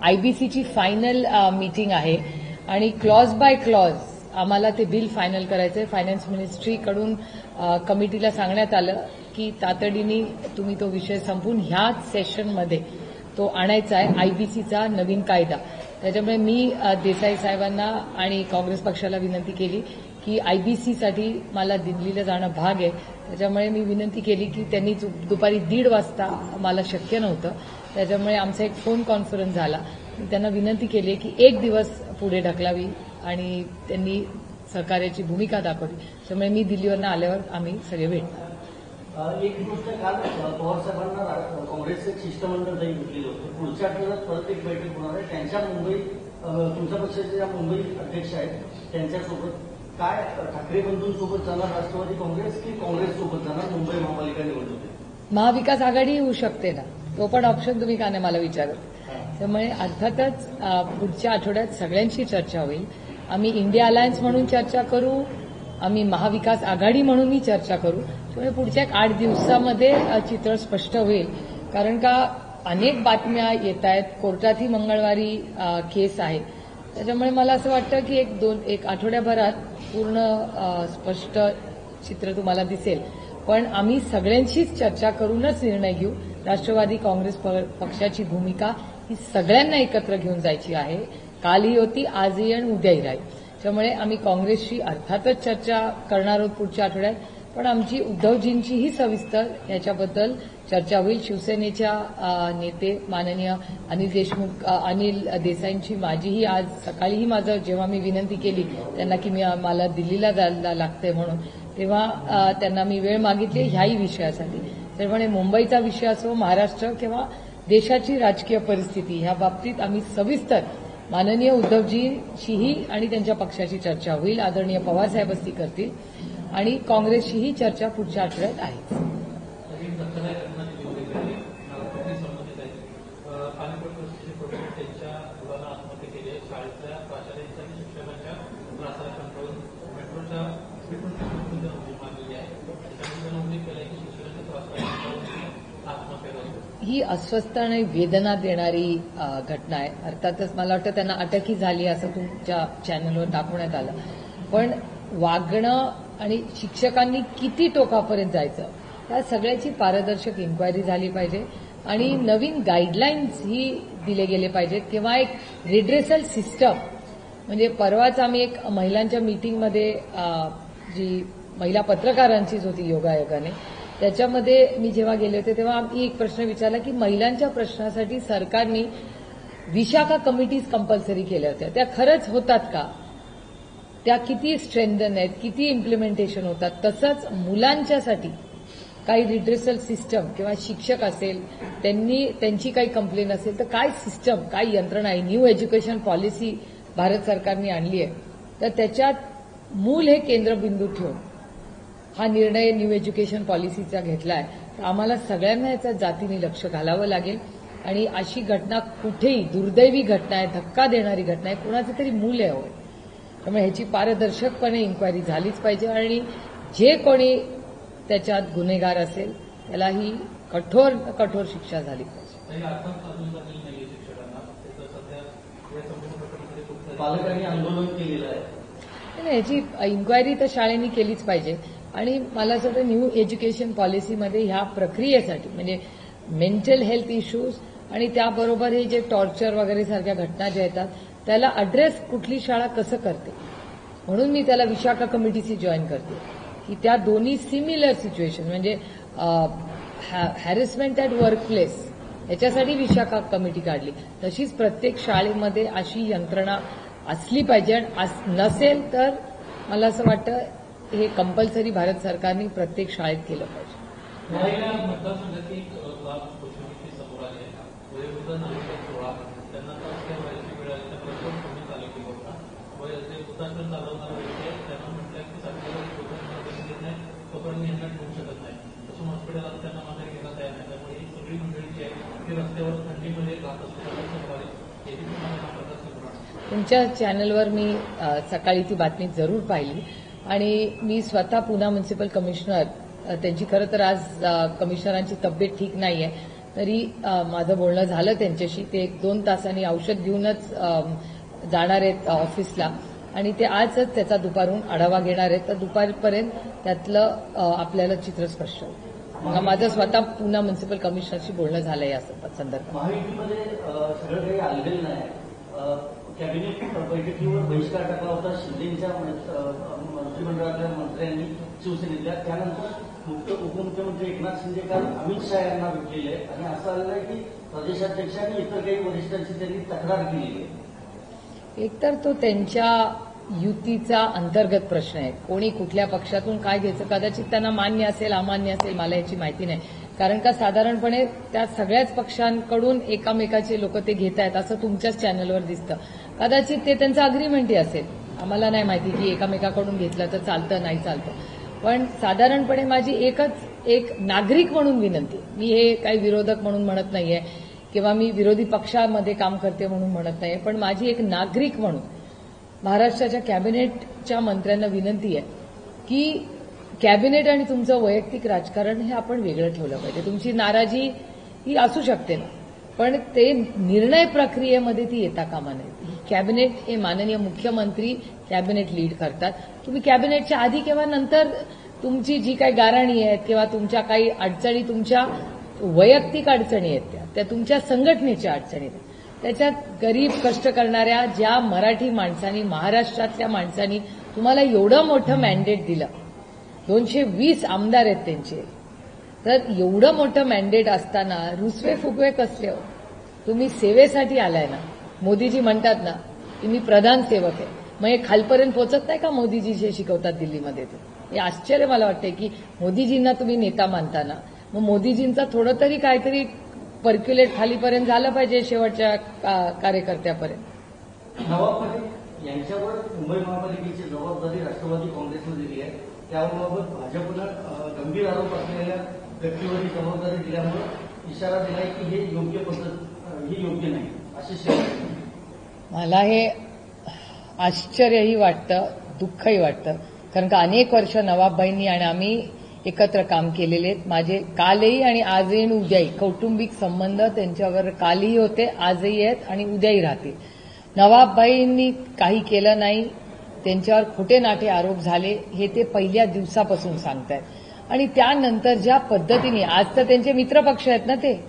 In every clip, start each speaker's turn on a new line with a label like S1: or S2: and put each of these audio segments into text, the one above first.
S1: आयबीसीची final meeting आहे आणि clause by clause आम्हाला ते बिल फायनल करायचंय. फायनान्स मिनिस्ट्रीकडून कमिटीला सांगण्यात आलं की तातडीने तुम्ही तो विषय संपवून ह्याच सेशनमध्ये तो आणायचा आहे, आयबीसीचा नवीन कायदा. त्याच्यामुळे मी देसाई साहेबांना आणि काँग्रेस पक्षाला विनंती केली की आयबीसीसाठी मला दिल्लीला जाणं भाग आहे. त्याच्यामुळे मी विनंती केली की त्यांनी दुपारी 1:30 वाजता मला शक्य नव्हतं. त्याच्यामुळे आमचा एक फोन कॉन्फरन्स झाला. मी त्यांना विनंती केली की एक दिवस पुढे ढकलावी आणि त्यांनी सहकार्याची भूमिका दाखवली. त्यामुळे मी दिल्लीवरून आल्यावर आम्ही सगळे भेटणार.
S2: एक गोष्ट काल पवारसाहेबांना काँग्रेसचे शिष्टमंडळ जाईल भेटलेलं होतं. पुढच्या आठवड्यात परत एक बैठक होणार आहे. त्यांच्या मुंबई तुमच्या पक्षाचे ज्या मुंबई अध्यक्ष आहेत त्यांच्यासोबत काय ठाकरे बंधूंसोबत जाणार राष्ट्रवादी काँग्रेस की काँग्रेससोबत जाणार मुंबई महापालिका निवडणुकीत?
S1: महाविकास आघाडी येऊ शकते ना, तो पण ऑप्शन तुम्ही का नाही मला विचारत. त्यामुळे अर्थातच पुढच्या आठवड्यात सगळ्यांशी चर्चा होईल. आम्ही इंडिया अलायन्स म्हणून चर्चा करू, आम्ही महाविकास आघाडी म्हणूनही चर्चा करू. त्यामुळे पुढच्या 8 दिवसामध्ये चित्र स्पष्ट होईल. कारण का अनेक बातम्या येत आहेत, कोर्टातही मंगळवारी केस आहे. त्याच्यामुळे मला असं वाटतं की एक आठवड्याभरात पूर्ण स्पष्ट चित्र तुम्हाला दिसेल. पण आम्ही सगळ्यांशीच चर्चा करूनच निर्णय घेऊ. राष्ट्रवादी काँग्रेस पक्षाची भूमिका ही सगळ्यांना एकत्र घेऊन जायची आहे. कालही होती, आजही आणि उद्याही राहील. त्यामुळे आम्ही काँग्रेसशी अर्थातच चर्चा करणार आहोत पुढच्या आठवड्यात. पण आमची उद्धवजींचीही सविस्तर याच्याबद्दल चर्चा होईल. शिवसेनेच्या नेते माननीय अनिल देसाईंची माझीही आज सकाळीही माझं जेव्हा मी विनंती केली त्यांना की मला दिल्लीला जायला लागतंय म्हणून, तेव्हा त्यांना मी वेळ मागितली ह्याही विषयासाठी. त्यामुळे मुंबईचा विषय असो, महाराष्ट्र किंवा देशाची राजकीय परिस्थिती ह्या बाबतीत आम्ही सविस्तर माननीय उद्धवजींशीही आणि त्यांच्या पक्षाची चर्चा होईल. आदरणीय पवारसाहेब ती करतील आणि काँग्रेसशीही चर्चा पुढच्या आठवड्यात आहे. ही अस्वस्थ आणि वेदना देणारी घटना आहे. अर्थातच मला वाटतं त्यांना अटकही झाली असं तुमच्या चॅनलवर दाखवण्यात आलं. पण वागणं आणि शिक्षकांनी किती टोकापर्यंत जायचं या सगळ्याची पारदर्शक इन्क्वायरी झाली पाहिजे आणि नवीन गाईडलाईन्स ही दिले गेले पाहिजेत किंवा एक रिड्रेसल सिस्टम. म्हणजे परवाच आम्ही एक महिलांच्या मीटिंगमध्ये जी महिला पत्रकारांचीच होती योगायोगाने, त्याच्यामध्ये मी जेव्हा गेले होते तेव्हा आम्ही एक प्रश्न विचारला की महिलांच्या प्रश्नासाठी सरकारने विशाखा कमिटीज कंपल्सरी केल्या होत्या, त्या खरंच होतात का, त्या किती स्ट्रेंथन आहेत, किती इम्प्लिमेंटेशन होतात. तसंच मुलांच्यासाठी काही रिड्रेसल सिस्टम किंवा शिक्षक असेल त्यांची काही कंप्लेन असेल तर काय सिस्टम, काय यंत्रणा आहे. न्यू एज्युकेशन पॉलिसी भारत सरकारने आणली आहे, तर त्याच्यात मूल हे केंद्रबिंदू ठेवून हा निर्णय न्यू एज्युकेशन पॉलिसीचा घेतला आहे. तर आम्हाला सगळ्यांना याचा जातीने लक्ष घालावं लागेल आणि अशी घटना कुठेही दुर्दैवी घटना आहे, धक्का देणारी घटना आहे, कुणाचं तरी मूल आहे. त्यामुळे ह्याची पारदर्शकपणे इन्क्वायरी झालीच पाहिजे आणि जे कोणी त्याच्यात गुन्हेगार असेल त्याला ही कठोर कठोर शिक्षा झाली पाहिजे.
S2: पालकांनी आंदोलन केलेलं आहे.
S1: ह्याची इन्क्वायरी तर शाळेने केलीच पाहिजे आणि मला असं वाटतं न्यू एज्युकेशन पॉलिसीमध्ये ह्या प्रक्रियेसाठी म्हणजे मेंटल हेल्थ इश्यूज आणि त्याबरोबर हे जे टॉर्चर वगैरे सारख्या घटना ज्या येतात त्याला अड्रेस कुठली शाळा कसं करते, म्हणून मी त्याला विशाखा कमिटीशी जॉईन करते की त्या दोन्ही सिमिलर सिच्युएशन म्हणजे हॅरेसमेंट ॲट वर्कप्लेस याच्यासाठी विशाखा कमिटी काढली. तशीच प्रत्येक शाळेमध्ये अशी यंत्रणा असली पाहिजे आणि नसेल तर मला असं वाटतं हे कंपल्सरी भारत सरकारने प्रत्येक शाळेत केलं पाहिजे. तुमच्या चॅनलवर मी सकाळी ती बातमी जरूर पाहिली आणि मी स्वतः पुणे म्युनिसिपल कमिशनर त्यांची खरं तर आज कमिशनरांची तब्येत ठीक नाहीये तरी माझं बोलणं झालं त्यांच्याशी. ते 1-2 तासांनी औषध घेऊनच जाणार आहेत ऑफिसला आणि ते आजच त्याचा दुपारून आढावा घेणार आहेत. तर दुपारपर्यंत त्यातलं आपल्याला चित्र स्पष्ट होईल. माझं स्वतः पुणे म्युनिसिपल कमिशनरशी बोलणं झालं या संदर्भात.
S2: महायुतीमध्ये सगळं काही आलेलं नाही. कॅबिनेट बैठकीवर बहिष्कार टाकला होता शिंदेच्या मंत्रिमंडळातल्या मंत्र्यांनी शिवसेनेतल्या. त्यानंतर उपमुख्यमंत्री एकनाथ शिंदे काल अमित शहा यांना भेटलेले आहे आणि असं आलेलं आहे की प्रदेशाध्यक्ष आणि इतर काही वरिष्ठांची त्यांनी तक्रार केलेली आहे.
S1: एकतर तो त्यांच्या युतीचा अंतर्गत प्रश्न आहे. कोणी कुठल्या पक्षातून काय घ्यायचं कदाचित त्यांना मान्य असेल अमान्य असेल मला याची माहिती नाही. कारण का साधारणपणे त्या सगळ्याच पक्षांकडून एकामेकाचे लोक ते घेत आहेत असं तुमच्याच चॅनलवर दिसतं. कदाचित ते त्यांचं अग्रीमेंटही असेल. आम्हाला नाही माहिती की एकामेकाकडून घेतलं तर चालतं नाही चालतं. पण साधारणपणे माझी एक नागरिक म्हणून विनंती. मी हे काही विरोधक म्हणून म्हणत नाहीये किंवा मी विरोधी पक्षामध्ये काम करते म्हणून म्हणत नाहीये. पण माझी एक नागरिक म्हणून महाराष्ट्राच्या कॅबिनेटच्या मंत्र्यांना विनंती आहे की कॅबिनेट आणि तुमचं वैयक्तिक राजकारण हे आपण वेगळं ठेवलं पाहिजे. तुमची नाराजी ही असू शकते ना, पण ते निर्णय प्रक्रियेमध्ये ती येता कामा नये. कॅबिनेट हे माननीय मुख्यमंत्री कॅबिनेट लीड करतात. तुम्ही कॅबिनेटच्या आधी किंवा नंतर तुमची जी काही गाऱ्हाणी आहेत किंवा तुमच्या काही अडचणी तुमच्या वैयक्तिक अडचणी आहेत त्या तुमच्या संघटनेच्या अडचणी आहेत. त्याच्यात गरीब कष्ट करणाऱ्या ज्या मराठी माणसांनी महाराष्ट्रातल्या माणसांनी तुम्हाला एवढं मोठं मॅन्डेट दिलं, 220 आमदार आहेत त्यांचे, तर एवढं मोठं मॅन्डेट असताना रुसवे फुगवे कसले हो? तुम्ही सेवेसाठी आलाय ना. मोदीजी म्हणतात ना की मी प्रधान सेवक आहे. मग हे खालपर्यंत पोहोचत नाही का मोदीजी जे शिकवतात दिल्लीमध्ये ते? हे आश्चर्य मला वाटतंय की मोदीजींना तुम्ही नेता मानताना मग मोदीजींचा थोडं तरी काहीतरी पर्क्युलेट खालीपर्यंत झालं पाहिजे शेवटच्या कार्यकर्त्यापर्यंत.
S2: नवाब पाटील यांच्यावर मुंबई महापालिकेची जबाबदारी राष्ट्रवादी काँग्रेसने दिली आहे. त्याबाबत भाजपनं गंभीर आरोप असलेल्या व्यक्तीवर ही जबाबदारी दिल्यामुळे इशारा दिलाय की हे योग्य पद्धत ही योग्य नाही अशी शक्यता.
S1: मला हे आश्चर्यही वाटतं दुःखही वाटतं. कारण का अनेक वर्ष नवाबबाईंनी आणि आम्ही एकत्र काम केलेले आहेत. माझे कालही आणि आजही आणि उद्याही कौटुंबिक संबंध त्यांच्यावर कालही होते आजही आहेत आणि उद्याही राहतील. नवाबबाईंनी काही केलं नाही, त्यांच्यावर खोटे नाटे आरोप झाले हे ते पहिल्या दिवसापासून सांगतायत. आणि त्यानंतर ज्या पद्धतीने आज तर त्यांचे मित्रपक्ष आहेत ना, ते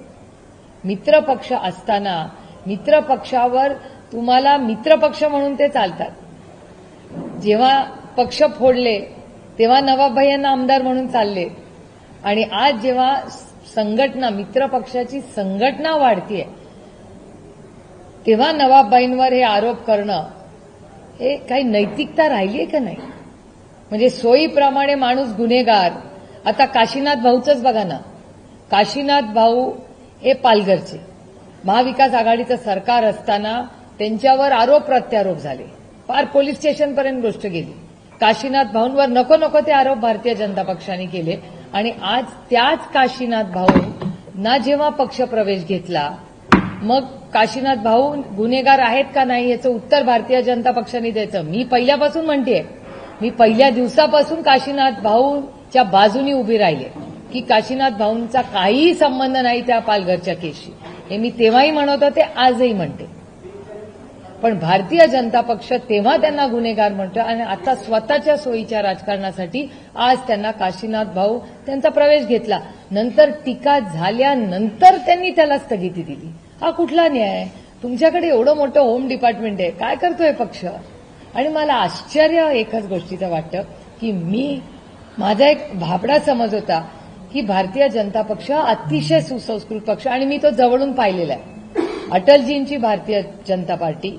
S1: मित्रपक्ष असताना मित्रपक्षावर तुम्हाला मित्रपक्ष म्हणून ते चालतात. जेव्हा पक्ष फोडले तेव्हा नवाबभाई यांना आमदार म्हणून चालले आणि आज जेव्हा संघटना मित्रपक्षाची संघटना वाढतीये तेव्हा नवाबबाईंवर हे आरोप करणं हे काही नैतिकता राहिली आहे का नाही? म्हणजे सोयीप्रमाणे माणूस गुन्हेगार. आता काशीनाथ भाऊचंच बघा ना. काशीनाथ भाऊ हे पालघरचे, महाविकास आघाडीचं सरकार असताना त्यांच्यावर आरोप प्रत्यारोप झाले, फार पोलीस स्टेशनपर्यंत गोष्ट गेली. काशीनाथ भाऊंवर नको नको ते आरोप भारतीय जनता पक्षाने केले आणि आज त्याच काशीनाथ भाऊंना जेव्हा पक्षप्रवेश घेतला मग काशीनाथ भाऊ गुन्हेगार आहेत का नाही याचं उत्तर भारतीय जनता पक्षाने द्यायचं. मी पहिल्यापासून म्हणतेय, मी पहिल्या दिवसापासून काशीनाथ भाऊच्या बाजूनी उभी राहिले की काशीनाथ भाऊंचा काहीही संबंध नाही त्या पालघरच्या केसशी. हे मी तेव्हाही म्हणत होते, आजही म्हणते. पण भारतीय जनता पक्ष तेव्हा त्यांना गुन्हेगार म्हणतो आणि आता स्वतःच्या सोयीच्या राजकारणासाठी आज त्यांना काशीनाथ भाऊ त्यांचा प्रवेश घेतला. नंतर टीका झाल्यानंतर त्यांनी त्याला स्थगिती दिली. हा कुठला न्याय? तुमच्याकडे एवढं मोठं होम डिपार्टमेंट आहे, काय करतोय पक्ष? आणि मला आश्चर्य एकच गोष्टीचं वाटतं की माझा एक भाबडा समज होता की भारतीय जनता पक्ष अतिशय सुसंस्कृत पक्ष आणि मी तो जवळून पाहिलेला आहे. अटलजींची भारतीय जनता पार्टी,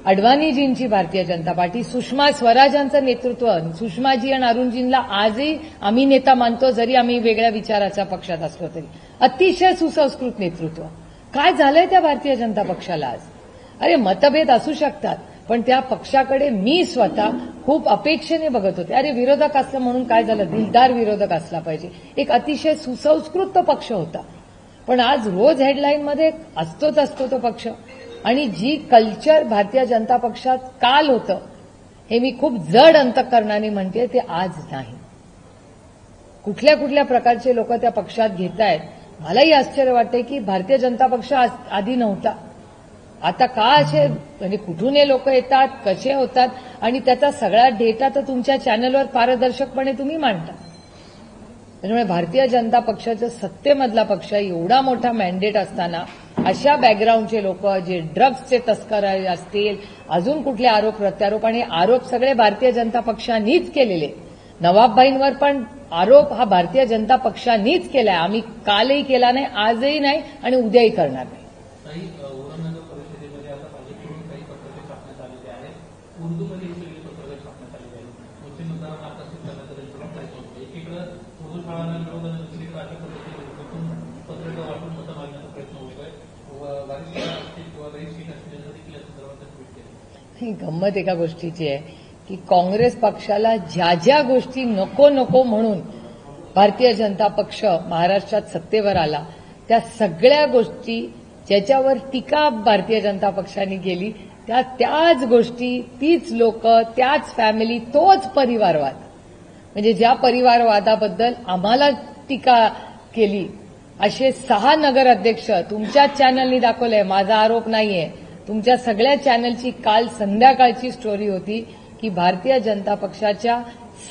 S1: अडवाणीजींची भारतीय जनता पार्टी, सुषमा स्वराजांचं नेतृत्व, सुषमाजी आणि अरुणजींना आजही आम्ही नेता मानतो जरी आम्ही वेगळ्या विचाराच्या पक्षात असलो तरी. अतिशय सुसंस्कृत नेतृत्व. काय झालंय त्या भारतीय जनता पक्षाला आज? अरे मतभेद असू शकतात पण त्या पक्षाकडे मी स्वतः खूप अपेक्षेने बघत होते. अरे विरोधक असलं म्हणून काय झालं, दिलदार विरोधक असला पाहिजे. एक अतिशय सुसंस्कृत तो पक्ष होता. पण आज रोज हेडलाईनमध्ये असतो तो पक्ष. आणि जी कल्चर भारतीय जनता पक्षात काल होतं हे मी खूप जड अंतःकरणाने म्हणते, ते आज नाही. कुठल्या कुठल्या प्रकारचे लोक त्या पक्षात घेत आहेत मलाही आश्चर्य वाटते की भारतीय जनता पक्ष आधी नव्हता, आता का असे म्हणजे कुठून हे लोक येतात, कसे होतात, आणि त्याचा सगळा डेटा तर तुमच्या चॅनलवर पारदर्शकपणे तुम्ही मांडता. त्याच्यामुळे भारतीय जनता पक्षाचं सत्तेमधला पक्ष एवढा मोठा मॅन्डेट असताना अशा बॅकग्राऊंडचे लोक जे ड्रग्जचे तस्कर असतील, अजून कुठले आरोप प्रत्यारोप, आणि आरोप सगळे भारतीय जनता पक्षानेच केलेले. नवाबबाईंवर पण आरोप हा भारतीय जनता पक्षानेच केलाय. आम्ही कालही केला नाही, आजही नाही आणि उद्याही करणार नाही.
S3: औरंगाबाद परिषदेमध्ये आता भाजपकडून काही पत्रके छापण्यात आलेली आहेत. उर्दूमध्ये ही सगळी पत्रके छापण्यात आलेली आहेत. मुस्लिम मतदारांना आकर्षित करण्याचा त्यांच्याकडून प्रयत्न होतो. एकीकडे उर्दू शाळांना विरोधाने दुसरीकडे अशा पद्धतीने पत्रकं वाटून मतं मागण्याचा प्रयत्न होतोय. वारीस असतील किंवा काही सीट असतील देखील या संदर्भात ट्विट केलं.
S1: गंमत एका गोष्टीची आहे की काँग्रेस पक्षाला ज्या ज्या गोष्टी नको नको म्हणून भारतीय जनता पक्ष महाराष्ट्रात सत्तेवर आला, त्या सगळ्या गोष्टी ज्याच्यावर टीका भारतीय जनता पक्षाने केली, त्याच गोष्टी, तीच लोक, त्याच फॅमिली, तोच परिवारवाद, म्हणजे ज्या परिवारवादाबद्दल आम्हाला टीका केली असे 6 नगर अध्यक्ष तुमच्याच चॅनलनी दाखवलंय. माझा आरोप नाहीये, तुमच्या सगळ्या चॅनलची काल संध्याकाळची स्टोरी होती की भारतीय जनता पक्षाच्या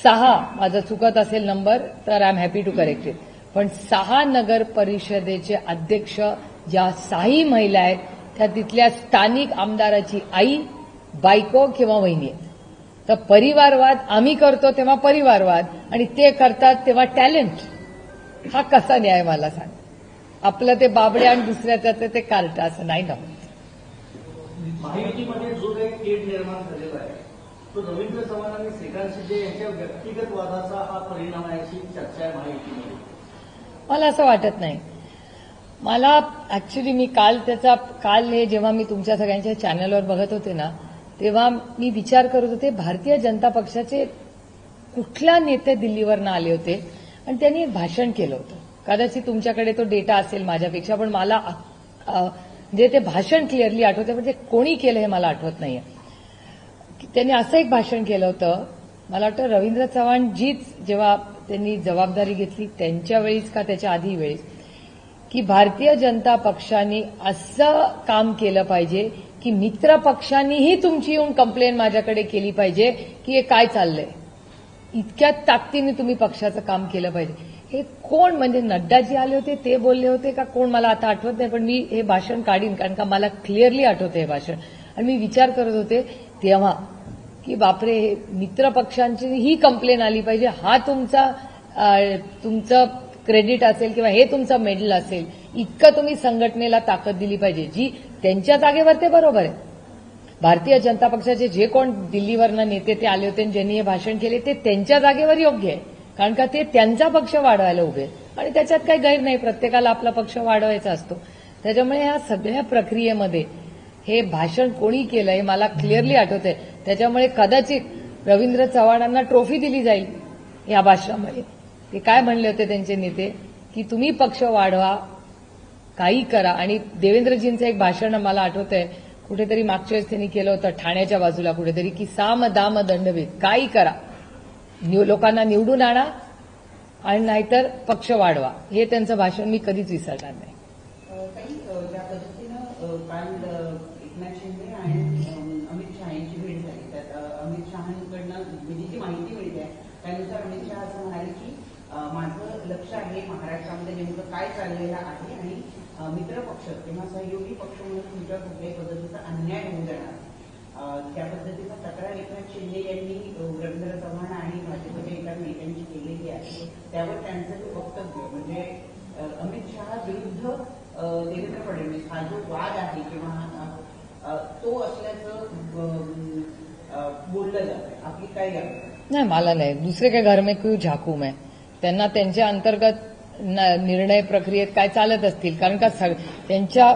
S1: 6, माझं चुकत असेल नंबर तर I am happy to correct it, पण 6 नगर परिषदेचे अध्यक्ष ज्या 6 महिला आहेत त्या तिथल्या स्थानिक आमदाराची आई, बायको किंवा वहिनी आहेत. तर परिवारवाद आम्ही करतो तेव्हा परिवारवाद, आणि ते करतात तेव्हा टॅलेंट. हा कसा न्याय मला सांग? आपलं ते बाबडे आणि दुसऱ्याचं ते कार्ट असं नाही ना.
S2: महायुतीमध्ये जो काही तेढ निर्माण झालेला आहे तो रवींद्र चव्हाण आणि श्रीकांत शिंदे यांच्या व्यक्तिगत वादाचा हा परिणाम आहे अशी चर्चा आहे महायुतीमध्ये.
S1: मला असं वाटत नाही. मला ऍक्च्युली मी काल हे जेव्हा मी तुमच्या सगळ्यांच्या चॅनलवर बघत होते ना, तेव्हा मी विचार करत होते भारतीय जनता पक्षाचे कुठल्या नेते दिल्लीवरनं आले होते आणि त्यांनी एक भाषण केलं होतं. कदाचित तुमच्याकडे तो डेटा असेल माझ्यापेक्षा, पण मला म्हणजे ते भाषण क्लिअरली आठवतं, पण ते कोणी केलं हे मला आठवत नाहीये. त्यांनी असं एक भाषण केलं होतं, मला वाटतं रवींद्र चव्हाणजीच जेव्हा त्यांनी जबाबदारी घेतली त्यांच्या वेळीच का त्याच्या आधी वेळेस, की भारतीय जनता पक्षाने असं काम केलं पाहिजे की मित्र पक्षांनीही तुमची येऊन कंप्लेन माझ्याकडे केली पाहिजे की हे काय चाललंय, इतक्या ताकदीने तुम्ही पक्षाचं काम केलं पाहिजे. हे कोण, म्हणजे नड्डाजी आले होते ते बोलले होते का कोण मला आता आठवत नाही, पण मी हे भाषण काढीन कारण का मला क्लिअरली आठवतं हे भाषण. आणि मी विचार करत होते तेव्हा की बापरे, हे मित्र पक्षांची ही कंप्लेन आली पाहिजे, हा तुमचं क्रेडिट असेल किंवा हे तुमचं मेडल असेल, इतकं तुम्ही संघटनेला ताकद दिली पाहिजे. जी त्यांच्या जागेवर ते बरोबर आहे. भारतीय जनता पक्षाचे जे कोण दिल्लीवरनं नेते ते आले होते ज्यांनी हे भाषण केले ते त्यांच्या जागेवर योग्य आहे, कारण का ते त्यांचा पक्ष वाढवायला उभे आहेत आणि त्याच्यात काही गैर नाही, प्रत्येकाला आपला पक्ष वाढवायचा असतो. त्याच्यामुळे ह्या सगळ्या प्रक्रियेमध्ये हे भाषण कोणी केलं हे मला क्लिअरली आठवतंय. त्याच्यामुळे कदाचित रवींद्र चव्हाणांना ट्रॉफी दिली जाईल या भाषणामध्ये. ते काय म्हणले होते त्यांचे नेते की तुम्ही पक्ष वाढवा, काही करा. आणि देवेंद्रजींचं एक भाषण मला आठवतंय, कुठेतरी मागच्या वेळेस त्यांनी केलं होतं ठाण्याच्या बाजूला कुठेतरी, की साम दाम दंडभेद, काही करा, लोकांना निवडून आणा आणि नाहीतर पक्ष वाढवा. हे त्यांचं भाषण मी कधीच विसरणार नाही.
S4: ज्या पद्धतीनं काल एकनाथ शिंदे आणि अमित शहा यांची भेट झाली, त्यात अमित शहांकडनं म्हणजे जी माहिती मिळते त्यानुसार अमित शहा असं म्हणाले की माझं लक्ष आहे महाराष्ट्रामध्ये नेमकं काय चाललेलं आहे आणि मित्रपक्ष किंवा सहयोगी पक्ष म्हणून तुमच्या कुठल्याही पद्धतीचा अन्याय होऊ देणार. त्या पद्धतीचा तक्रार एकनाथ शिंदे यांनी रवींद्र चव्हाण आणि भाजपच्या इतर नेत्यांची केलेली आहे. त्यावर त्यांचं वक्तव्य म्हणजे अमित शहा विरुद्ध देवेंद्र फडणवीस हा जो वाद आहे किंवा तो असल्याचं बोललं जातं. आपली काय
S1: नाही, मला नाही दुसरे काय घर में क्यों झाकू मैं. त्यांना त्यांच्या अंतर्गत निर्णय प्रक्रियेत काय चालत असतील, कारण का त्यांच्या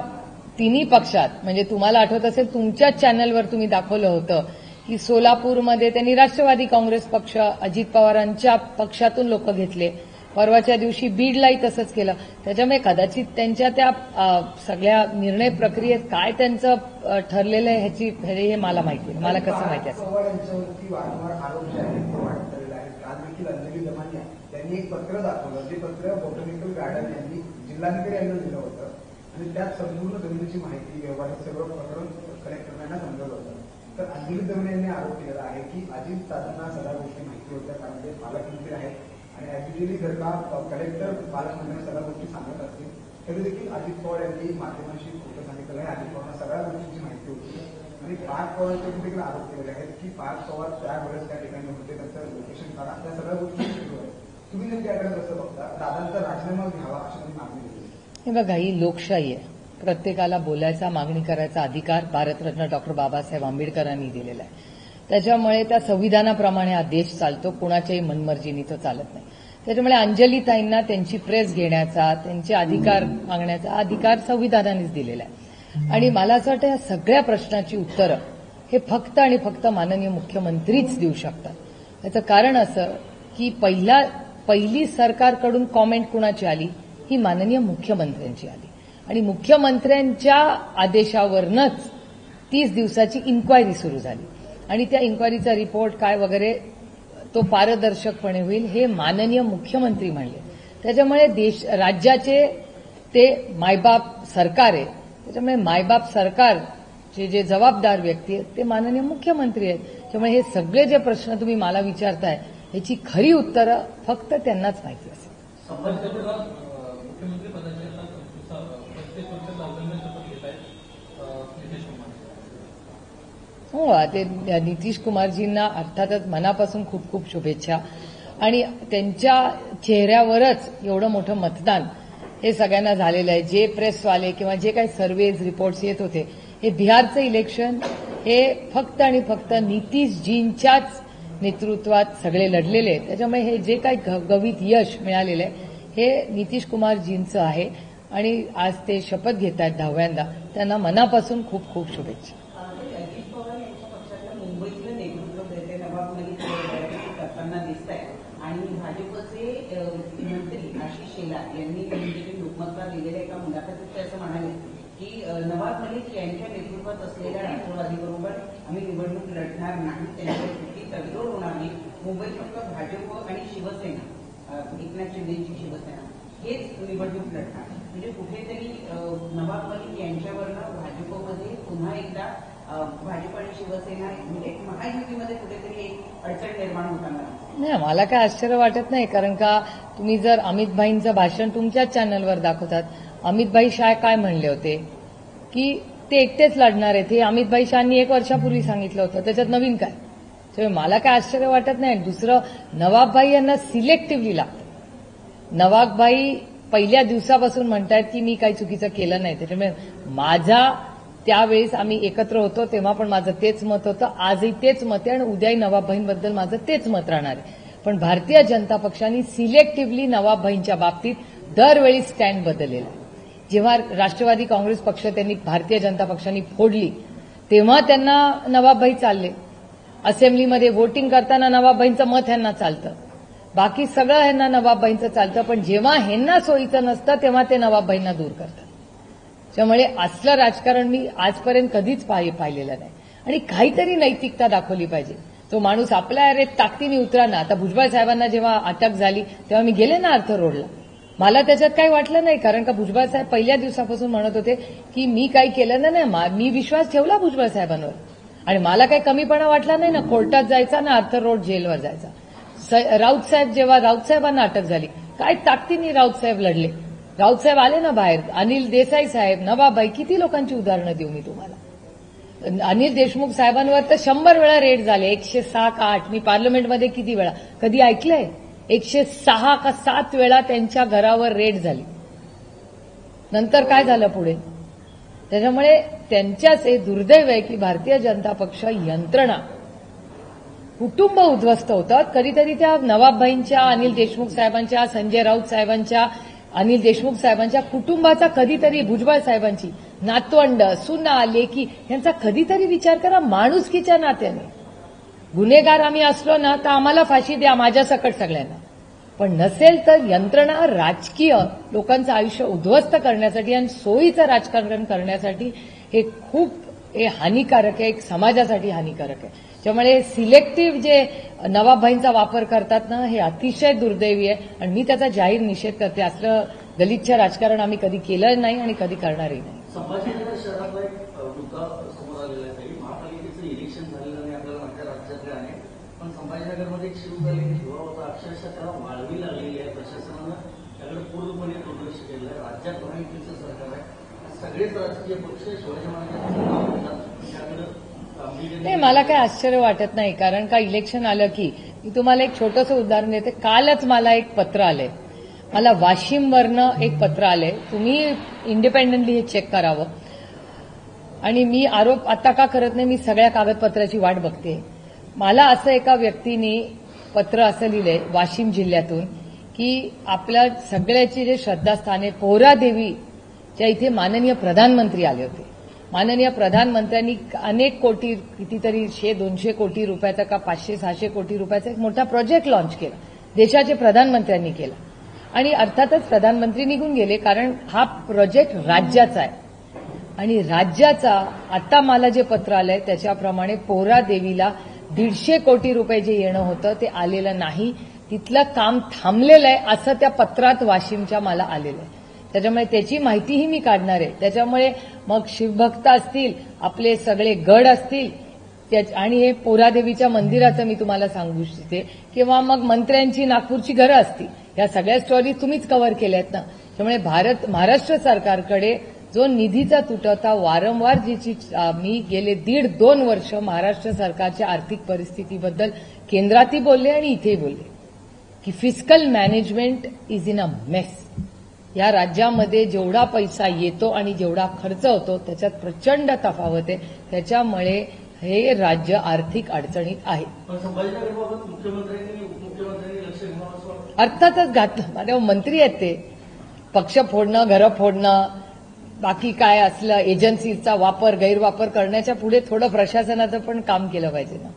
S1: तिन्ही पक्षात, म्हणजे तुम्हाला आठवत असेल तुमच्याच चॅनलवर तुम्ही दाखवलं होतं की सोलापूरमध्ये त्यांनी राष्ट्रवादी काँग्रेस पक्ष अजित पवारांच्या पक्षातून लोक घेतले. परवाच्या दिवशी बीडलाही तसंच केलं. त्याच्यामुळे कदाचित त्यांच्या त्या सगळ्या निर्णय प्रक्रियेत काय त्यांचं ठरलेलं आहे हे मला माहिती नाही. मला कसं माहिती असेल.
S5: त्यांनी एक पत्र दाखवलं, ते पत्र बॉटॅनिकल गार्डन यांनी जिल्हाधिकारी यांना दिलं होतं आणि त्यात संपूर्ण जमिनीची माहिती व्यवहारात सगळं प्रकरण कलेक्टरांना समजलं होतं. तर अंजली दमणे यांनी आरोप केलेला आहे की अजित दादांना सगळ्या गोष्टी माहिती होत्या, कारण ते पालकमंत्री आहेत आणि ऍक्च्युअली जर का कलेक्टर पालकमंत्र्यांना सगळ्या गोष्टी सांगत असतील तरी देखील अजित पवार यांनी माध्यमांशी खोटं सांगितलं आहे. अजित पवारांना सगळ्या गोष्टींची माहिती होती आणि पार्थ पवारांचे देखील आरोप केलेले आहेत की पार्थ पवार त्यावेळेस त्या ठिकाणी होते, त्यांचं लोकेशन काढा, त्या सगळ्या गोष्टी सुरू आहेत. तुम्ही नेमके याकडे कसं बघता? दादांचा राजीनामा घ्यावा अशी मागणी केली.
S1: हे बघा, ही लोकशाही आहे. प्रत्येकाला बोलायचा, मागणी करायचा अधिकार भारतरत्न डॉक्टर बाबासाहेब आंबेडकरांनी दिलेला आहे. त्याच्यामुळे त्या संविधानाप्रमाणे हा देश चालतो, कुणाच्याही मनमर्जीनी तो चालत नाही. त्याच्यामुळे अंजलीताईंना त्यांची प्रेस घेण्याचा, त्यांचे अधिकार मागण्याचा अधिकार संविधानानेच दिलेला आहे. आणि मला असं वाटतं या सगळ्या प्रश्नाची उत्तरं हे फक्त आणि फक्त माननीय मुख्यमंत्रीच देऊ शकतात. याचं कारण असं की पहिली सरकारकडून कॉमेंट कुणाची आली, ही माननीय मुख्यमंत्र्यांची आली आणि मुख्यमंत्र्यांच्या आदेशावरनच 30 दिवसाची इन्क्वायरी सुरू झाली आणि त्या इन्क्वायरीचा रिपोर्ट काय वगैरे तो पारदर्शकपणे होईल हे माननीय मुख्यमंत्री म्हणले. त्याच्यामुळे राज्याचे ते मायबाप सरकार आहे. त्याच्यामुळे मायबाप सरकारचे जे जबाबदार व्यक्ती आहेत ते माननीय मुख्यमंत्री आहेत. त्यामुळे हे सगळे जे प्रश्न तुम्ही मला विचारताय याची खरी उत्तरं फक्त त्यांनाच माहिती असेल.
S3: मुख्यमंत्री पदाचे 35 वर्ष लावलेले शपथ घेत आहेत नितीश कुमार.
S1: हो, ते नितीश कुमारजींना अर्थातच मनापासून खूप खूप शुभेच्छा. आणि त्यांच्या चेहऱ्यावरच एवढं मोठं मतदान हे सगळ्यांना झालेलं आहे. जे प्रेसवाले किंवा जे काही सर्व्हेज रिपोर्ट्स येत होते, हे बिहारचं इलेक्शन हे फक्त आणि फक्त नितीशजींच्याच नेतृत्वात सगळे लढलेले आहेत. त्याच्यामुळे हे जे काही गवित यश मिळालेलं आहे हे नितीश कुमारजींचं आहे आणि आज ते शपथ घेत आहेत 10व्यांदा. त्यांना मनापासून खूप खूप शुभेच्छा.
S4: अजित पवार यांच्या पक्षातलं मुंबईतलं नेतृत्व नवाब मलिक करताना दिसत आहे आणि भाजपचे मंत्री आशिष शेलार यांनी लोकमतला दिलेल्या एका मुलाखतीत ते असं म्हणाले की नवाब मलिक यांच्या नेतृत्वात असलेल्या राष्ट्रवादीबरोबर आम्ही निवडणूक लढणार नाही, त्यांच्या कुठली तडजोड होणार नाही. मुंबईत फक्त भाजप आणि शिवसेना, एकनाथ शिंदेची शिवसेना हेच निवडणूक लढणार. म्हणजे कुठेतरी नवाब मलिक यांच्यावरनं भाजपमध्ये पुन्हा एकदा भाजप आणि शिवसेना म्हणजे महायुतीमध्ये कुठेतरी एक अडचण निर्माण होताना
S1: नाही. मला काय आश्चर्य वाटत नाही, कारण का तुम्ही जर अमितभाईंचं भाषण तुमच्याच चॅनलवर दाखवतात. अमितभाई शाह काय म्हणले होते की ते एकटेच लढणार आहेत. हे अमितभाई शहानी 1 वर्षापूर्वी सांगितलं होतं. त्याच्यात नवीन काय? त्यामुळे मला काय आश्चर्य वाटत नाही. दुसरं, नवाबभाई यांना सिलेक्टिव्हली लागतं. नवाबभाई पहिल्या दिवसापासून म्हणतायत की मी काही चुकीचं केलं नाही. त्याच्यामुळे माझा त्यावेळेस आम्ही एकत्र होतो तेव्हा पण माझं तेच मत होतं, आजही तेच मत आहे आणि उद्याही नवाबभाईंबद्दल माझं तेच मत राहणार आहे. पण भारतीय जनता पक्षाने सिलेक्टिव्हली नवाबभाईंच्या बाबतीत दरवेळी स्टँड बदललेला आहे. जेव्हा राष्ट्रवादी काँग्रेस पक्ष त्यांनी भारतीय जनता पक्षाने फोडली तेव्हा त्यांना नवाबभाई चालले. असेंब्लीमध्ये व्होटिंग करताना नवाबभाईंचं मत ह्यांना चालतं, बाकी सगळं ह्यांना नवाबभाईंचं चालतं. पण जेव्हा ह्यांना सोयीचं नसतं तेव्हा ते नवाबभाईंना दूर करतात. त्यामुळे असलं राजकारण मी आजपर्यंत कधीच पाहिलेलं नाही. आणि काहीतरी नैतिकता दाखवली पाहिजे. तो माणूस आपल्या अरे ताकदीने उतरा ना. आता भुजबळ साहेबांना जेव्हा अटक झाली तेव्हा मी गेले ना अर्थ रोडला. मला त्याच्यात काही वाटलं नाही, कारण का भुजबळ साहेब पहिल्या दिवसापासून म्हणत होते की मी काही केलं नाही. मी विश्वास ठेवला भुजबळ साहेबांवर आणि मला काही कमीपणा वाटला नाही ना. कोर्टात जायचा ना अर्थ रोड जेलवर जायचा. राऊत साहेब जेव्हा राऊत साहेबांना अटक झाली काय ताकदीने राऊत साहेब लढले. राऊत साहेब आले ना बाहेर. अनिल देसाई साहेब, नवाबाई, किती लोकांची उदाहरणं देऊ मी तुम्हाला. अनिल देशमुख साहेबांवर तर 100 वेळा रेड झाले. 106 का 8 मी पार्लमेंटमध्ये किती वेळा कधी ऐकलंय. 106 का 7 वेळा त्यांच्या घरावर रेड झाली. नंतर काय झालं पुढे. त्याच्यामुळे त्यांच्याच हे दुर्दैव आहे की भारतीय जनता पक्ष यंत्रणा कुटुंब उद्ध्वस्त होतात. कधीतरी त्या नवाबभाईंच्या, अनिल देशमुख साहेबांच्या, संजय राऊत साहेबांच्या, अनिल देशमुख साहेबांच्या कुटुंबाचा कधीतरी, भुजबळ साहेबांची नातवंड, सुना, लेकी यांचा कधीतरी विचार करा. माणुसकीच्या नात्याने गुन्हेगार आम्ही असलो ना तर आम्हाला फाशी द्या माझ्या सकट सगळ्यांना. पण नसेल तर यंत्रणा राजकीय लोकांचं आयुष्य उद्ध्वस्त करण्यासाठी आणि सोयीचं राजकारण करण्यासाठी हे खूप हानिकारक आहे. एक समाजासाठी हानिकारक आहे. त्यामुळे सिलेक्टिव्ह जे नवाबभाईंचा वापर करतात ना हे अतिशय दुर्दैवी आहे आणि मी त्याचा जाहीर निषेध करते. असलं गलिच्छ राजकारण आम्ही कधी केलं नाही आणि कधी करणारही नाही.
S2: संभाजीनगर शहरातला एक मुद्दा समोर आलेला आहे. महापालिकेचं इलेक्शन झालेलं नाही आपल्याला मागच्या राज्यातल्या आहे, पण संभाजीनगरमध्ये एक सुरू झालेली धुवा होता. अक्षरशः त्याला वाळवी लागलेली आहे. प्रशासनानं त्याकडे पूर्णपणे दुर्लक्ष केलं आहे. राज्यात महायुतीचं सरकार आहे. सगळेच राजकीय पक्ष शिवाजी महाराजांचं नाव घेतात, त्याकडे
S1: नाही, मला काही आश्चर्य वाटत नाही. कारण का इलेक्शन आलं की मी तुम्हाला एक छोटंसं उदाहरण देते. कालच मला एक पत्र आलंय, मला वाशिमवरनं एक पत्र आलंय. तुम्ही इंडिपेंडेंटली हे चेक करावं. आणि मी आरोप आता का करत नाही, मी सगळ्या कागदपत्राची वाट बघते. मला असं एका व्यक्तीने पत्र असं लिहिलंय वाशिम जिल्ह्यातून की आपल्या सगळ्याची जे श्रद्धास्थान आहे पोहरादेवीच्या इथे माननीय प्रधानमंत्री आले होते. माननीय प्रधानमंत्र्यांनी अनेक कोटी, कितीतरी 100-200 कोटी रुपयाचा का 500-600 कोटी रुपयाचा एक मोठा प्रोजेक्ट लॉन्च केला. देशाचे प्रधानमंत्र्यांनी केला. आणि अर्थातच प्रधानमंत्री निघून गेले, कारण हा प्रोजेक्ट राज्याचा आहे. आणि राज्याचा आता मला जे पत्र आलंय त्याच्याप्रमाणे पोहरादेवीला 150 कोटी रुपये जे येणं होतं ते आलेलं नाही. तिथलं काम थांबलेलं आहे असं त्या पत्रात वाशिमच्या मला आलेलं आहे. त्याच्यामुळे त्याची माहितीही मी काढणार आहे. त्याच्यामुळे मग शिवभक्त असतील, आपले सगळे गड असतील आणि हे पोहरादेवीच्या मंदिराचं मी तुम्हाला सांगू इच्छिते, किंवा मग मंत्र्यांची नागपूरची घरं असतील, या सगळ्या स्टोरी तुम्हीच कव्हर केल्यात ना. त्यामुळे महाराष्ट्र सरकारकडे जो निधीचा तुटवडा वारंवार ज्याची मी गेले 1.5-2 वर्ष महाराष्ट्र सरकारच्या आर्थिक परिस्थितीबद्दल केंद्रातही बोलले आणि इथेही बोलले की fiscal management is in a mess. या राज्यामध्ये जेवढा पैसा येतो आणि जेवढा खर्च होतो त्याच्यात प्रचंड तफावत आहे. त्याच्यामुळे हे राज्य आर्थिक अडचणीत आहे.
S2: पण संभाजीनगरबाबत मुख्यमंत्र्यांनी उपमुख्यमंत्र्यांनी लक्ष घ्यावं असं वाटतं.
S1: अर्थातच घातलं. माझ्या मंत्री आहेत ते. पक्ष फोडणं, घरं फोडणं, बाकी काय असलं एजन्सीचा वापर गैरवापर करण्याच्या पुढे थोडं प्रशासनाचं पण काम केलं पाहिजे ना.